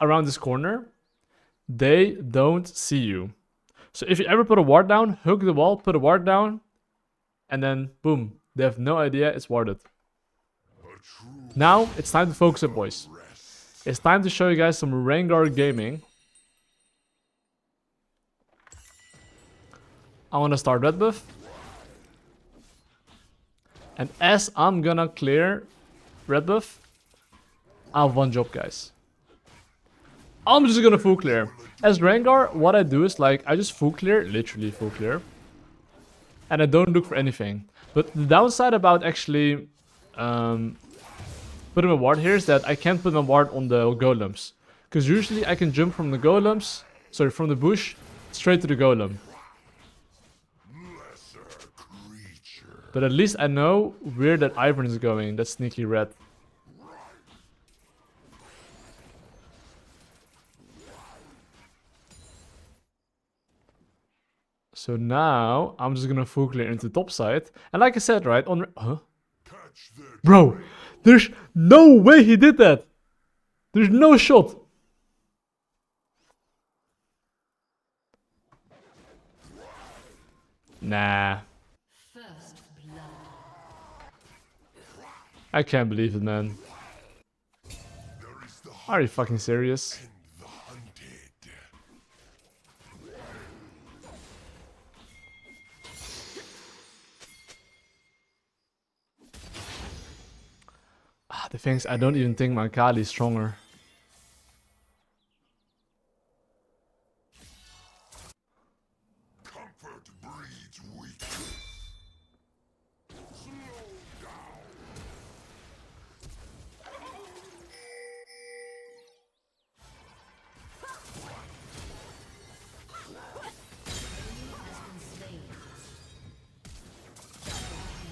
around this corner, they don't see you. So if you ever put a ward down, hook the wall, put a ward down, and then boom, they have no idea it's warded. Now it's time to focus it, boys. It's time to show you guys some Rengar gaming. I want to start red buff. And as I'm gonna clear red buff, I have one job, guys. I'm just gonna full clear. As Rengar, what I do is like, I just full clear, literally full clear. And I don't look for anything. But the downside about actually putting a ward here is that I can't put a ward on the golems. Because usually I can jump from the golems, sorry, from the bush, straight to the golem. But at least I know where that Ivern is going, that sneaky red. So now, I'm just gonna full clear into the top side. And like I said, right, on... Huh? Bro, there's no way he did that! There's no shot! Nah. I can't believe it, man. Are you fucking serious? The thing is, I don't even think my Kali is stronger. Comfort breeds weakness.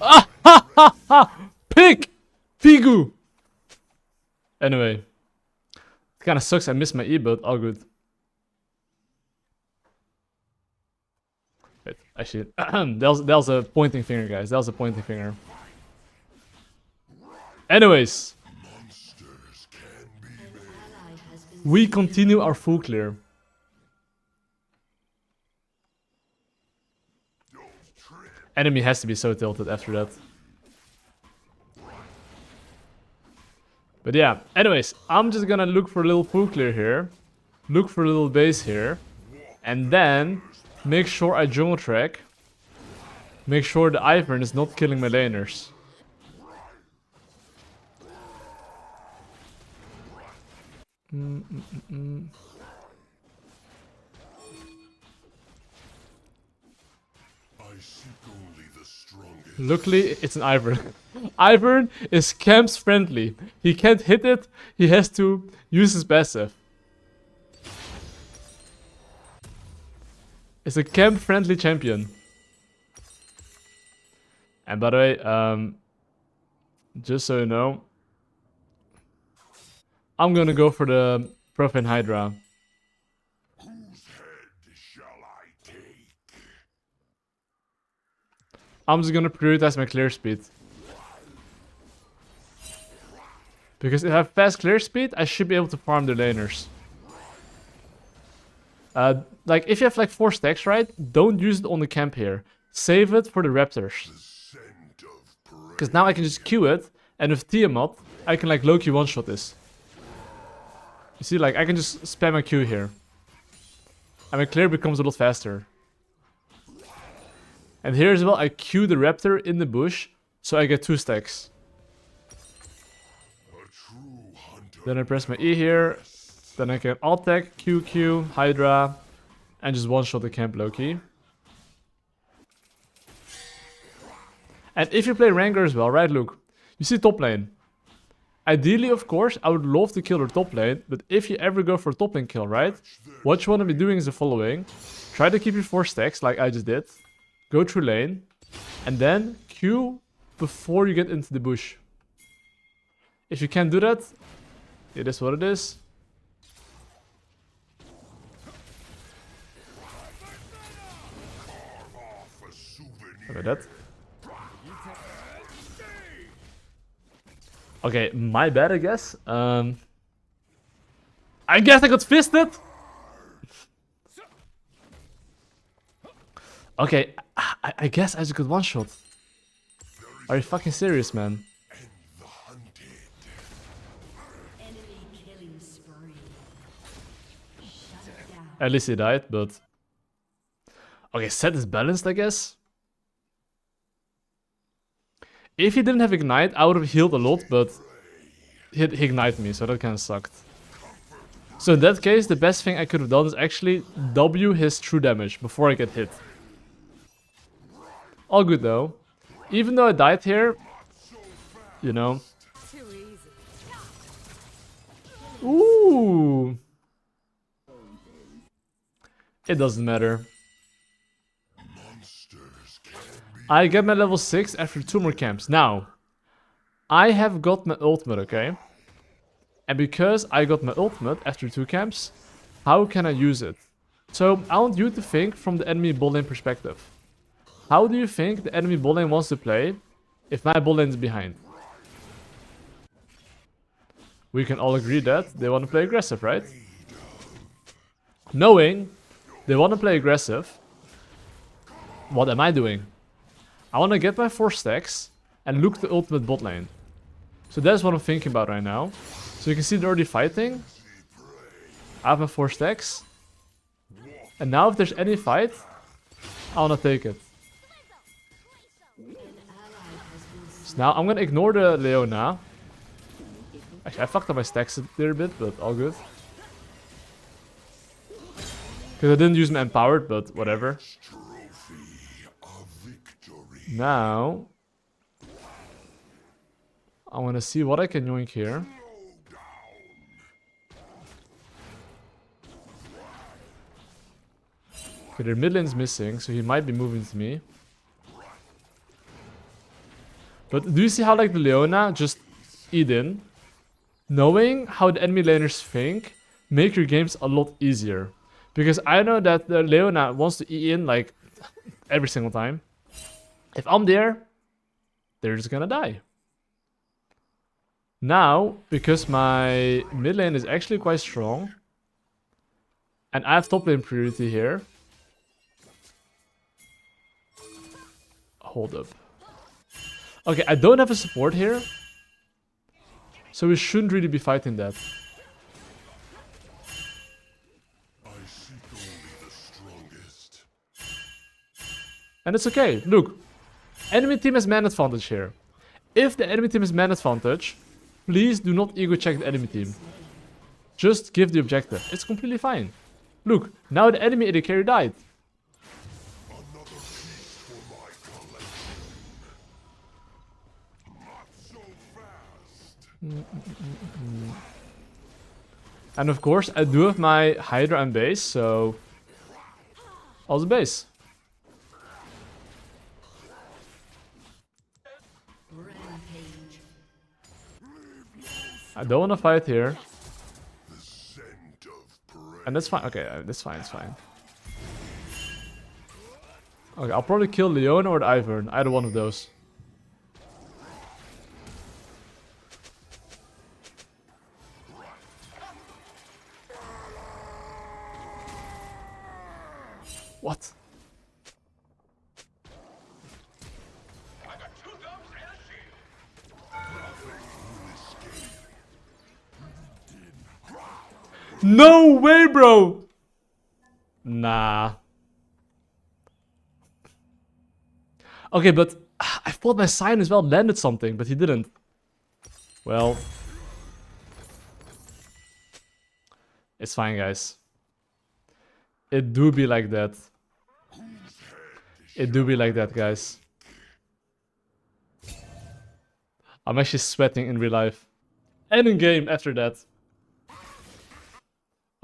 Ah ha ha ha! Pig! Figu! Anyway. It kinda sucks I missed my E, but all good. Wait, actually, that was a pointing finger, guys. That was a pointing finger. Anyways. We continue our full clear. Enemy has to be so tilted after that. But yeah, anyways, I'm just gonna look for a little full clear here. Look for a little base here. And then make sure I jungle track. Make sure the Ivern is not killing my laners. Luckily, it's an Ivern. Ivern is camps friendly. He can't hit it, he has to use his passive. It's a camp friendly champion. And by the way, just so you know, I'm gonna go for the Profane Hydra. Whose head shall I take? I'm just gonna prioritize my clear speed. Because if I have fast clear speed, I should be able to farm the laners. Like, if you have like 4 stacks, right? Don't use it on the camp here. Save it for the raptors. Because now I can just Q it, and with Tiamat, I can like low-key one-shot this. You see, like, I can just spam my Q here. And my clear becomes a lot faster. And here as well, I Q the raptor in the bush, so I get 2 stacks. Then I press my E here. Then I can alt tag, QQ, Hydra, and just one-shot the camp low-key. And if you play Rengar as well, right, look. You see top lane. Ideally, of course, I would love to kill the top lane, but if you ever go for a top lane kill, right? What you want to be doing is the following. Try to keep your 4 stacks, like I just did. Go through lane, and then Q before you get into the bush. If you can't do that, it is what it is. Look at that. Okay, my bad, I guess. I I guess I got fisted. Okay, I guess I just got one shot. Are you fucking serious, man? At least he died, but... Okay, set is balanced, I guess. If he didn't have Ignite, I would have healed a lot, but... He ignited me, so that kinda sucked. So in that case, the best thing I could have done is actually W his true damage before I get hit. All good though. Even though I died here, you know. Ooh. It doesn't matter. I get my level 6 after 2 more camps. Now, I have got my ultimate, okay? And because I got my ultimate after 2 camps, how can I use it? So, I want you to think from the enemy bot lane perspective. How do you think the enemy bot lane wants to play if my bot lane is behind? We can all agree that they want to play aggressive, right? Knowing they want to play aggressive, what am I doing? I want to get my 4 stacks and look the ultimate bot lane. So that's what I'm thinking about right now. So you can see they're already fighting. I have my 4 stacks. And now if there's any fight, I want to take it. So now I'm going to ignore the Leona. Actually, I fucked up my stacks a little bit, but all good. Because I didn't use my empowered, but whatever. Now, I want to see what I can yoink here. Okay, their mid lane's missing, so he might be moving to me. But do you see how like the Leona just eat in? Knowing how the enemy laners think, make your games a lot easier. Because I know that the Leona wants to eat in like every single time. If I'm there, they're just gonna die. Now, because my mid lane is actually quite strong, and I have top lane priority here. Hold up. Okay, I don't have a support here, so we shouldn't really be fighting that. And it's okay. Look, enemy team has man advantage here. If the enemy team has man advantage, please do not ego check the enemy team. Just give the objective. It's completely fine. Look, now the enemy AD carry died. And of course, I do have my Hydra and base, so... Also base. I don't want to fight here. And that's fine. Okay, that's fine, it's fine. Okay, I'll probably kill Leona or the Ivern. Either one of those. What? No way, bro! Nah. Okay, but I thought my sign as well landed something, but he didn't. Well. It's fine, guys. It do be like that. It do be like that, guys. I'm actually sweating in real life. And in game after that.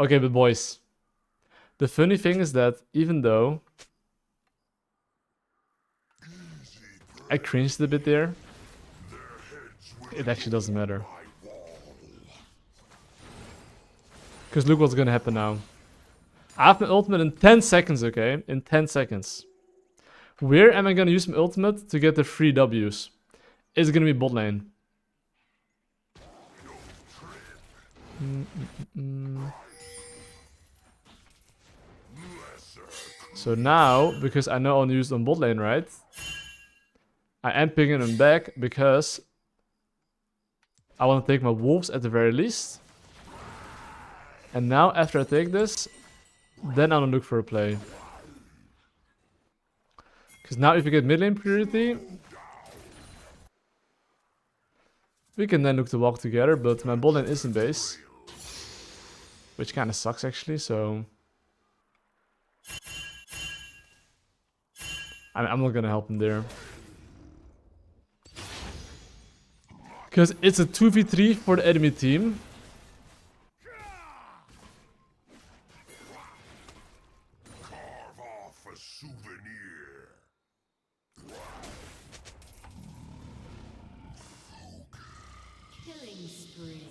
Okay, but boys. The funny thing is that even though I cringed a bit there, it actually doesn't matter. Because look what's gonna happen now. I have my ultimate in 10 seconds, okay? In 10 seconds. Where am I gonna use my ultimate to get the 3 Ws? It's gonna be bot lane. So now, because I know I'll use it on bot lane, right? I am picking him back because I want to take my wolves at the very least. And now, after I take this, then I'm gonna look for a play. Because now if we get mid lane priority, we can then look to walk together, but my bot lane is in base. Which kind of sucks actually, so... I'm not gonna help him there. Because it's a 2v3 for the enemy team. Carve off a souvenir. Killing spree.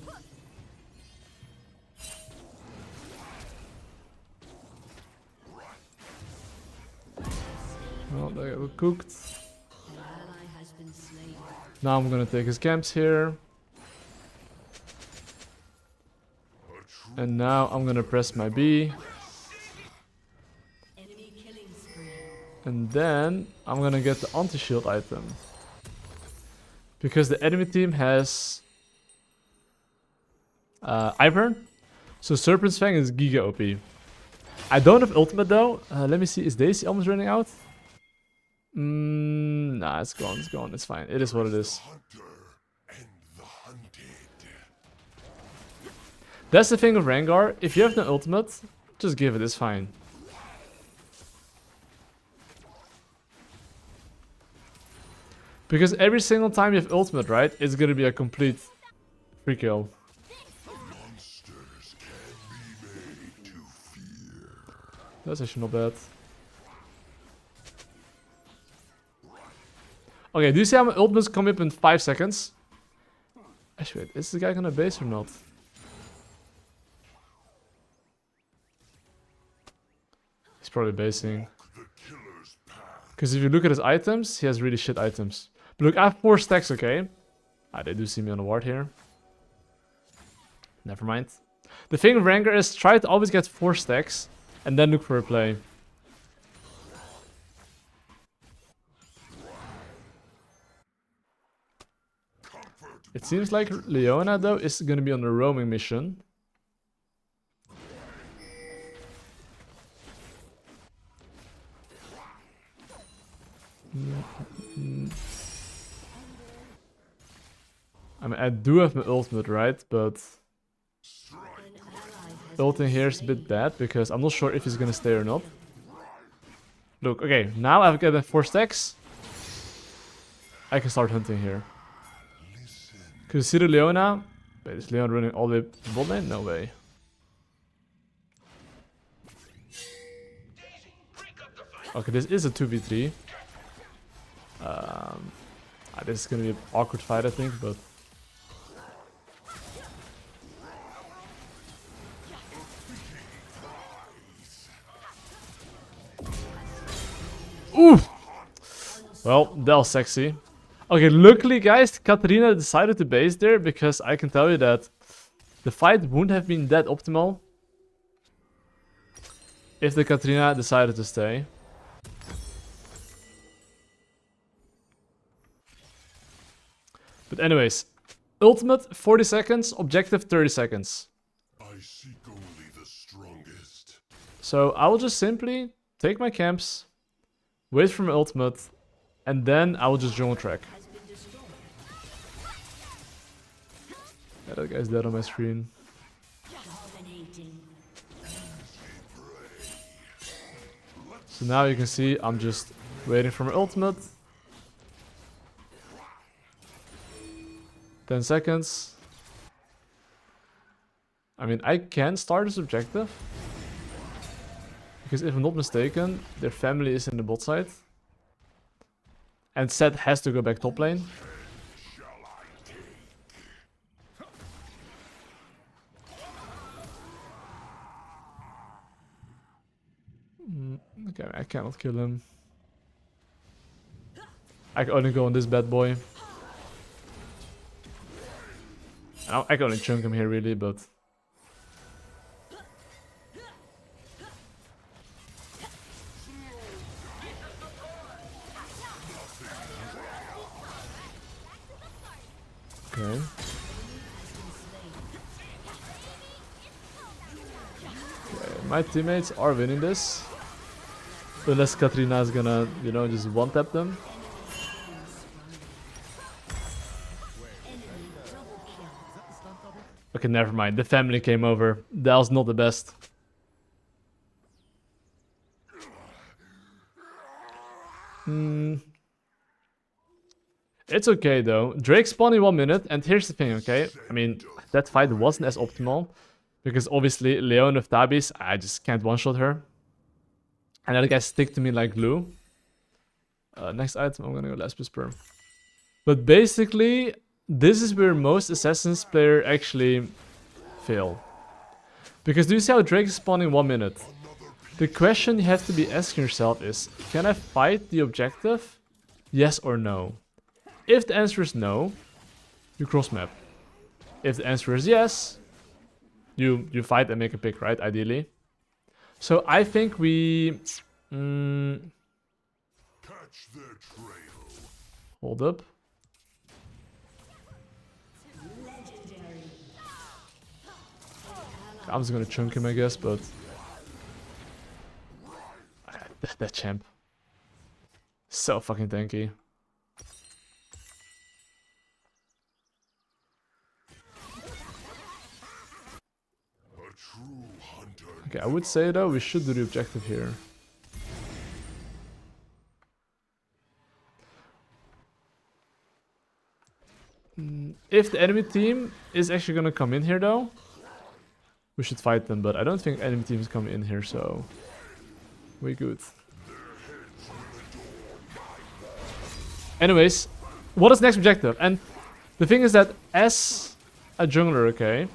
Well, they were cooked. An ally has been slain. Now I'm gonna take his camps here. And now I'm gonna press my B. Enemy killing spree. And then I'm gonna get the anti-shield item. Because the enemy team has... Ivern. So Serpent's Fang is Giga OP. I don't have ultimate though. Let me see, is Daisy almost running out? Nah, it's gone, it's gone, it's fine. It is what it is. Hunter and the hunted. That's the thing with Rengar. If you have no ultimate, just give it, it's fine. Because every single time you have ultimate, right, it's gonna be a complete free kill. Monsters can be made to fear. That's actually not bad. Okay, do you see how my ultimates come up in 5 seconds? Actually, wait, is the guy gonna base or not? He's probably basing. The killer's path. Because if you look at his items, he has really shit items. But look, I have 4 stacks, okay? Ah, they do see me on the ward here. Never mind. The thing with Rengar is try to always get 4 stacks and then look for a play. It seems like Leona, though, is gonna be on a roaming mission. I mean, I do have my ultimate, right? But ulting here is a bit bad because I'm not sure if he's gonna stay or not. Look, okay, now I've got 4 stacks. I can start hunting here. Because you see the Leona? Wait, is Leona running all the way to bot lane? No way. Okay, this is a 2v3. This is gonna be an awkward fight, I think, but... Ooh! Well, that was sexy. Okay, luckily, guys, Katarina decided to base there, because I can tell you that the fight wouldn't have been that optimal if the Katarina decided to stay. But anyways, ultimate 40 seconds, objective 30 seconds. I seek only the strongest. So I will just simply take my camps, wait for my ultimate, and then I will just jungle track. Yeah, that guy's dead on my screen. Dominating. So now you can see I'm just waiting for my ultimate. 10 seconds. I mean, I can start this objective. Because if I'm not mistaken, their family is in the bot side. And Seth has to go back top lane. Okay, I cannot kill him. I can only go on this bad boy. I can only chunk him here really, but... My teammates are winning this. Unless Katrina is gonna, you know, just one-tap them. Okay, never mind. The family came over. That was not the best. It's okay though. Drake spawned in 1 minute, and here's the thing, okay? I mean, that fight wasn't as optimal. Because obviously, Leon with Tabis, I just can't one-shot her. And that guy stick to me like glue. Next item, I'm gonna go last Sperm. But basically, this is where most Assassins player actually fail. Because do you see how Drake is spawning 1 minute? The question you have to be asking yourself is, can I fight the objective? Yes or no? If the answer is no, you cross map. If the answer is yes, you fight and make a pick, right? Ideally. So I think we... Catch their trail. hold up. I'm just gonna chunk him, I guess, but... that champ. So fucking tanky. A true hunter. Okay, I would say though, we should do the objective here. If the enemy team is actually gonna come in here though, we should fight them, but I don't think enemy team is coming in here, so... we good. Anyways, what is next objective? And the thing is that as a jungler, okay,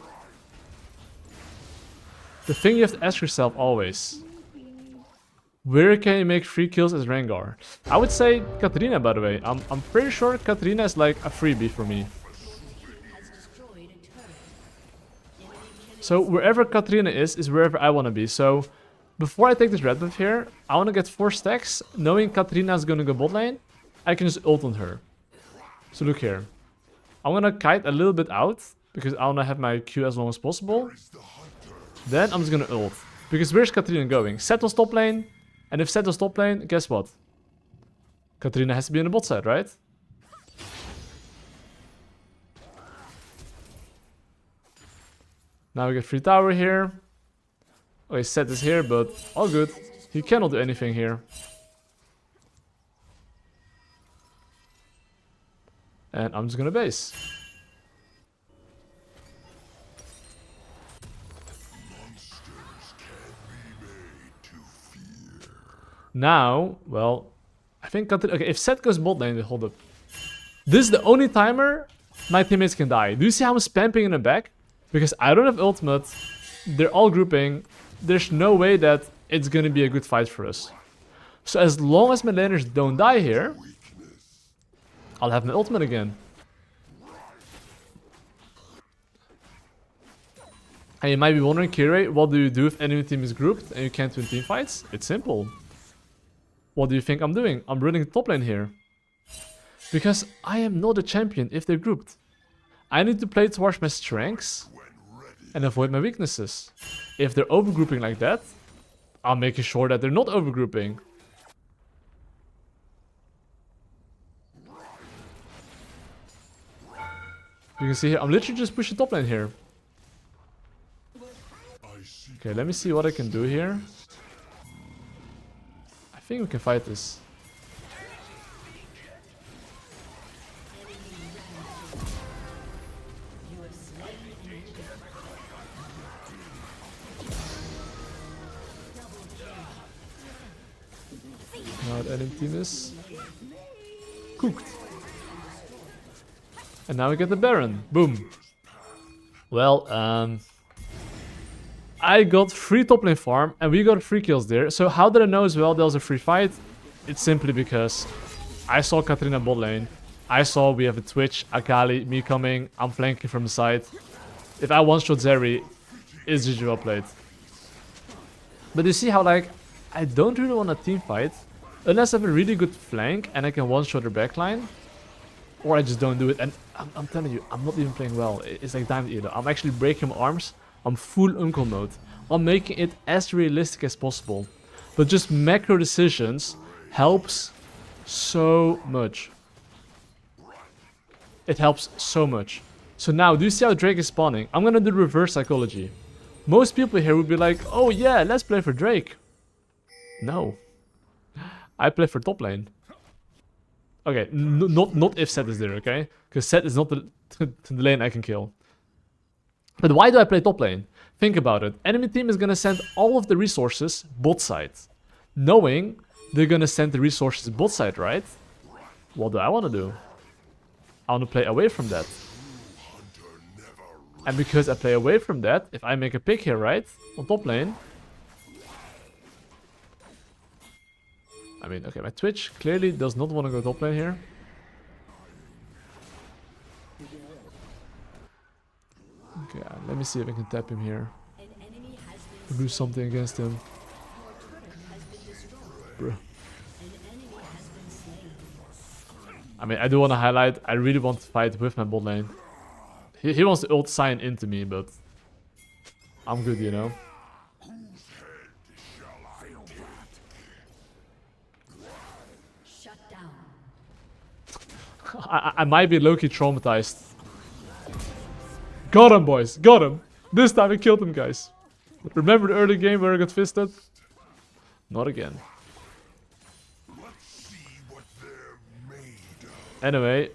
the thing you have to ask yourself always, where can you make free kills as Rengar? I would say Katarina, by the way. I'm pretty sure Katarina is like a freebie for me. So wherever Katarina is wherever I want to be. So before I take this red buff here, I want to get 4 stacks, knowing Katarina is going to go bot lane. I can just ult on her. So look here. I'm going to kite a little bit out, because I want to have my Q as long as possible. Then I'm just going to ult. Because where's Katarina going? Settle's top lane. And if Settle's top lane, guess what? Katarina has to be on the bot side, right? Now we get free tower here. Okay, Set is here, but all good. He cannot do anything here. And I'm just gonna base. Now, well, I think Katarina... okay, if Set goes bot lane, hold up. This is the only timer my teammates can die. Do you see how I'm spamming in the back? Because I don't have ultimate. They're all grouping. There's no way that it's gonna be a good fight for us. So as long as my laners don't die here, I'll have my ultimate again. And you might be wondering, Kirei, what do you do if enemy team is grouped and you can't win team fights? It's simple. What do you think I'm doing? I'm running the top lane here. Because I am not a champion if they're grouped. I need to play towards my strengths and avoid my weaknesses. If they're overgrouping like that, I'm making sure that they're not overgrouping. You can see here, I'm literally just pushing top lane here. Okay, let me see what I can do here. I think we can fight this. Now the enemy team is cooked. And now we get the Baron. Boom. Well, I got free top lane farm and we got 3 kills there. So how did I know as well there was a free fight? It's simply because I saw Katarina bot lane. I saw we have a Twitch, Akali, me coming. I'm flanking from the side. If I one-shot Zeri, it's GG well played. But you see how, like, I don't really want a team fight unless I have a really good flank and I can one-shot her backline. Or I just don't do it. And I'm telling you, I'm not even playing well. It's like Diamond Eater. I'm actually breaking my arms I'm full uncle mode. I'm making it as realistic as possible. But just macro decisions helps so much. It helps so much. So now, do you see how Drake is spawning? I'm gonna do reverse psychology. Most people here would be like, oh yeah, let's play for Drake. No. I play for top lane. Okay, not if Seth is there, okay? Because Seth is not the lane I can kill. But why do I play top lane? Think about it. Enemy team is gonna send all of the resources bot side. Knowing they're gonna send the resources bot side, right? What do I wanna do? I wanna play away from that. And because I play away from that, if I make a pick here, right? On top lane. I mean, okay, my Twitch clearly does not want to go top lane here. Okay, let me see if I can tap him here. Or do something against him. Bruh. I mean, I do want to highlight, I really want to fight with my bot lane. He wants to ult sign into me, but I'm good, you know. Shut down. I might be low-key traumatized. Got him, boys. Got him. This time we killed him, guys. Remember the early game where I got fisted? Not again. Anyway,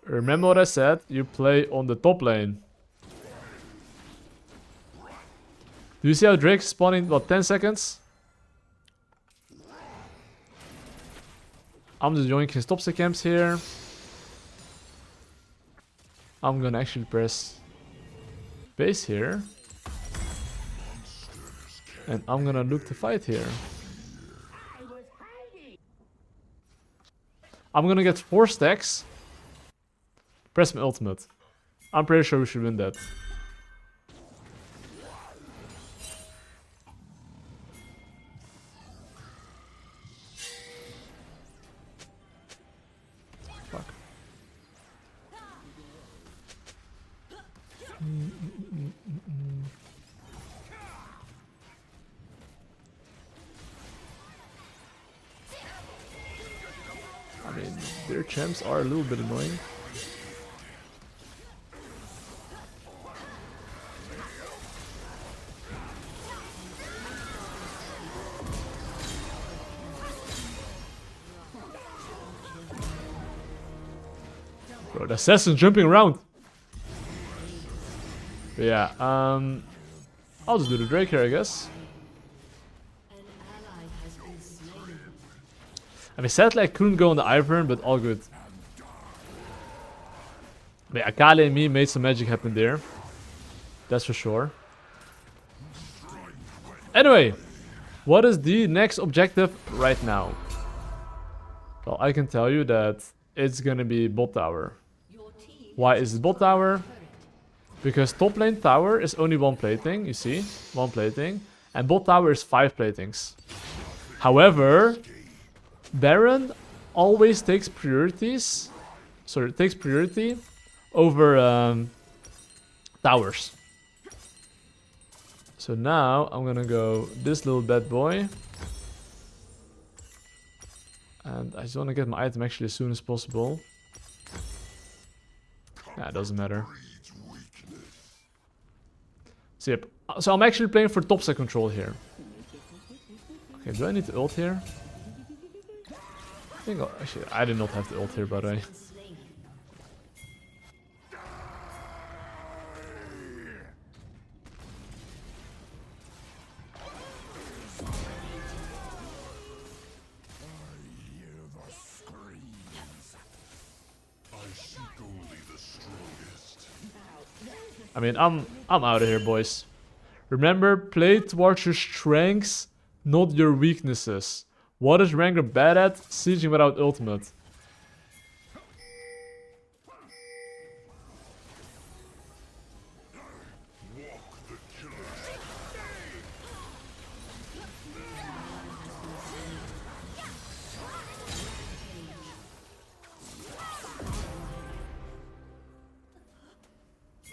remember what I said? You play on the top lane. Do you see how Drake's spawning, what, 10 seconds? I'm just joining his top sec camps here. I'm gonna actually press base here. And I'm gonna look to fight here. I'm gonna get 4 stacks. Press my ultimate. I'm pretty sure we should win that. Fuck. I mean, their champs are a little bit annoying. Bro, the assassin's jumping around. But yeah, I'll just do the Drake here, I guess. An ally has been slain. I mean, sadly I couldn't go on the Ivern, but all good. But yeah, Akali and me made some magic happen there. That's for sure. Anyway, what is the next objective right now? Well, I can tell you that it's gonna be bot tower. Your team Why is it bot tower? Because top lane tower is only 1 plating, you see? 1 plating. And bot tower is 5 platings. However, Baron always takes priorities. Sorry, takes priority over towers. So now I'm gonna go this little bad boy. And I just want to get my item actually as soon as possible. Nah, it doesn't matter. So, yep. So I'm actually playing for top side control here. Okay, do I need to ult here? I think actually I did not have to ult here, by the way. slain. I mean, I'm out of here, boys. Remember, play towards your strengths, not your weaknesses. What is Rengar bad at? Sieging without ultimate.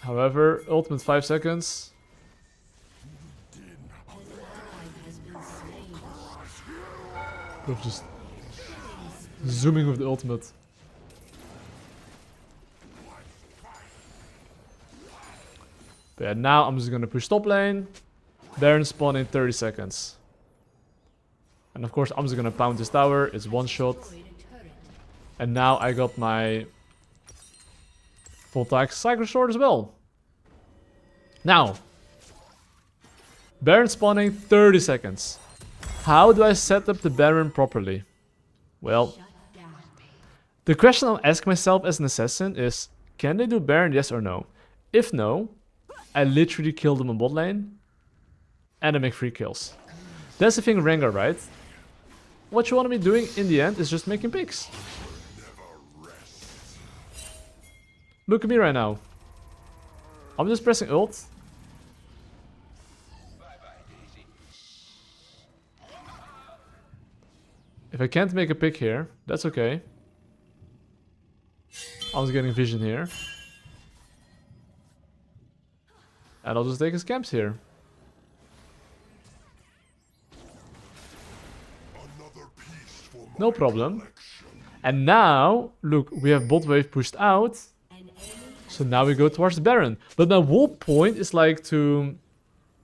However, ultimate 5 seconds. Of just zooming with the ultimate. But yeah, now I'm just gonna push top lane. Baron spawn in 30 seconds. And of course I'm just gonna pound this tower. It's one shot. And now I got my full attack Cycler Sword as well. Now, Baron spawning 30 seconds. How do I set up the Baron properly? Well, the question I'll ask myself as an assassin is, can they do Baron, yes or no? If no, I literally kill them on bot lane and I make free kills. That's the thing with Rengar, right? What you want to be doing in the end is just making picks. Look at me right now. I'm just pressing ult. If I can't make a pick here, that's okay. I was getting vision here. And I'll just take his camps here. No problem. And now, look, we have bot wave pushed out. So now we go towards the Baron. But my whole point is like to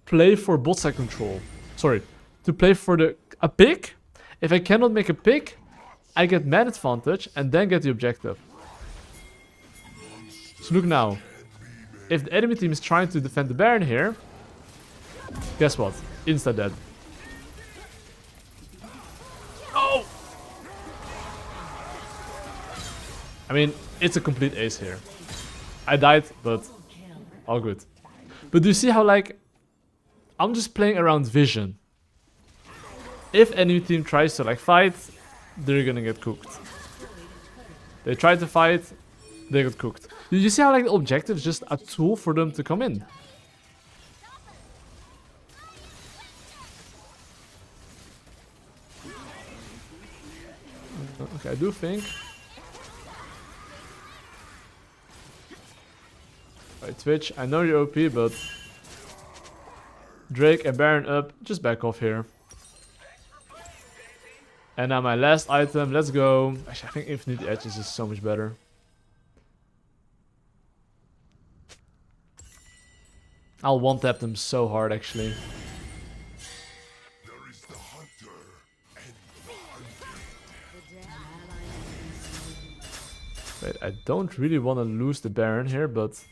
play for bot side control. Sorry, to play for a pick. If I cannot make a pick, I get man advantage and then get the objective. So look now. If the enemy team is trying to defend the Baron here, guess what? Insta dead. Oh! I mean, it's a complete ace here. I died, but all good. But do you see how, like, I'm just playing around vision. If enemy team tries to, like, fight, they're gonna get cooked. They try to fight, they get cooked. You see how, like, the objective is just a tool for them to come in. Okay, I do think. Alright, Twitch, I know you're OP, but Drake and Baron up, just back off here. And now my last item, let's go. Actually, I think Infinite Edges is so much better. I'll one-tap them so hard, actually. There is the hunter and the hunted. Wait, I don't really want to lose the Baron here, but...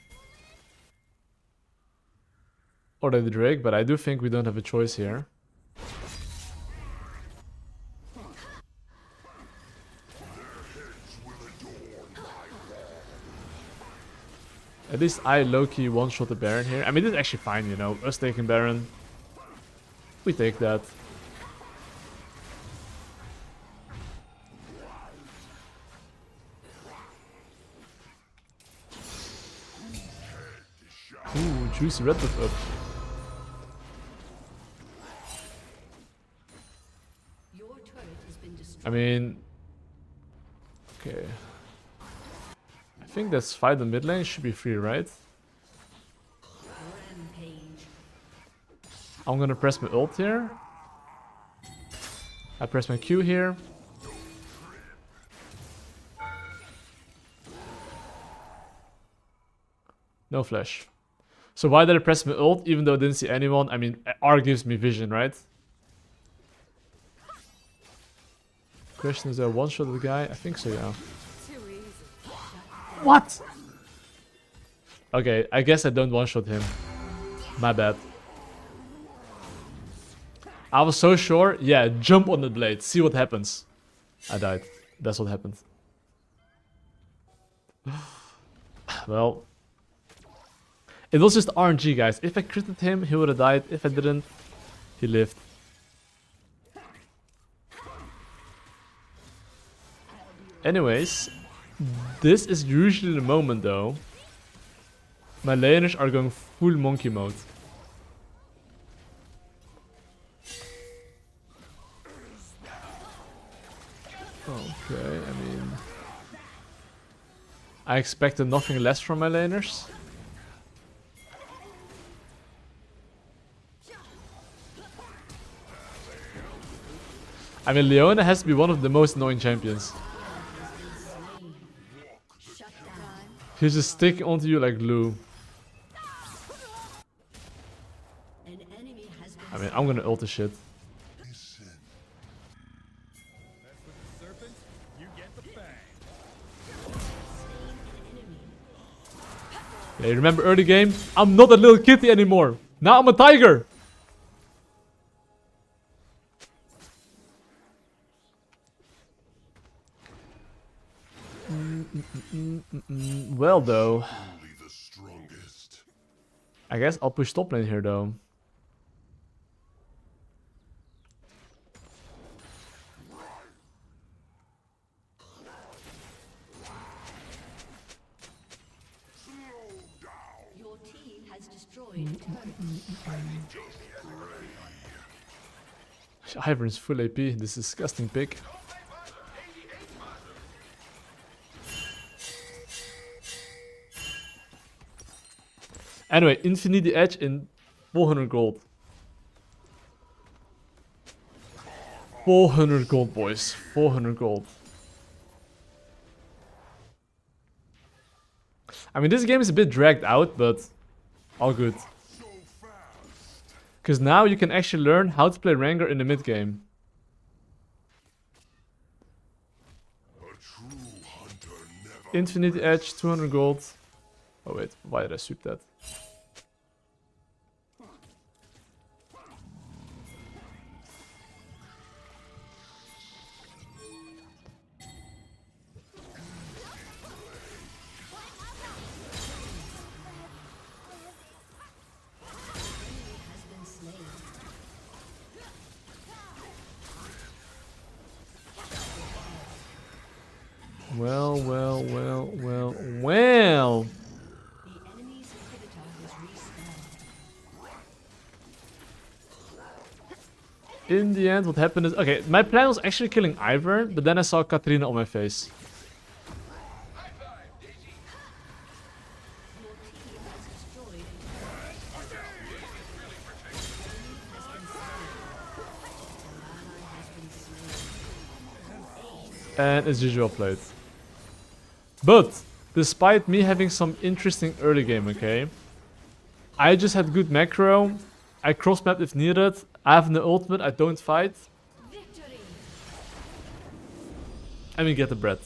Or the Drake, but I do think we don't have a choice here. At least I low-key one-shot the Baron here. I mean, this is actually fine, you know. Us taking Baron. We take that. Ooh, juicy red buff up. I mean... Okay. I think that's fight on mid lane should be free, right? I'm gonna press my ult here. I press my Q here. No flash. So why did I press my ult even though I didn't see anyone? I mean, R gives me vision, right? Question is there one shot of the guy? I think so, yeah. What? Okay, I guess I don't one-shot him. My bad. I was so sure. Yeah, jump on the blade. See what happens. I died. That's what happened. Well. It was just RNG, guys. If I critted him, he would have died. If I didn't, he lived. Anyways. This is usually the moment though. My laners are going full monkey mode. Okay, I mean... I expected nothing less from my laners. I mean, Leona has to be one of the most annoying champions. Shut down. He's just sticking onto you like glue. An enemy has been I mean, I'm gonna ult the shit. Listen. Yeah, you remember early game? I'm not a little kitty anymore. Now I'm a tiger. Well, though, Only the strongest. I guess I'll push top lane here, though. Your team has destroyed. Ivern's full AP, this disgusting pick. Anyway, Infinity Edge in 400 gold. 400 gold, boys. 400 gold. I mean, this game is a bit dragged out, but all good. So fast. Because now you can actually learn how to play Rengar in the mid game. A true hunter never. Infinity Edge, 200 gold. Oh wait, why did I sweep that? Has been slain. Well. The enemy's inhibitor has respawned. In the end, what happened is... Okay, my plan was actually killing Ivern, but then I saw Katrina on my face. Your team has destroyed. And as usual played. But, despite me having some interesting early game, okay? I just had good macro. I cross-mapped if needed. I have no ultimate, I don't fight. Victory! And we get the bread.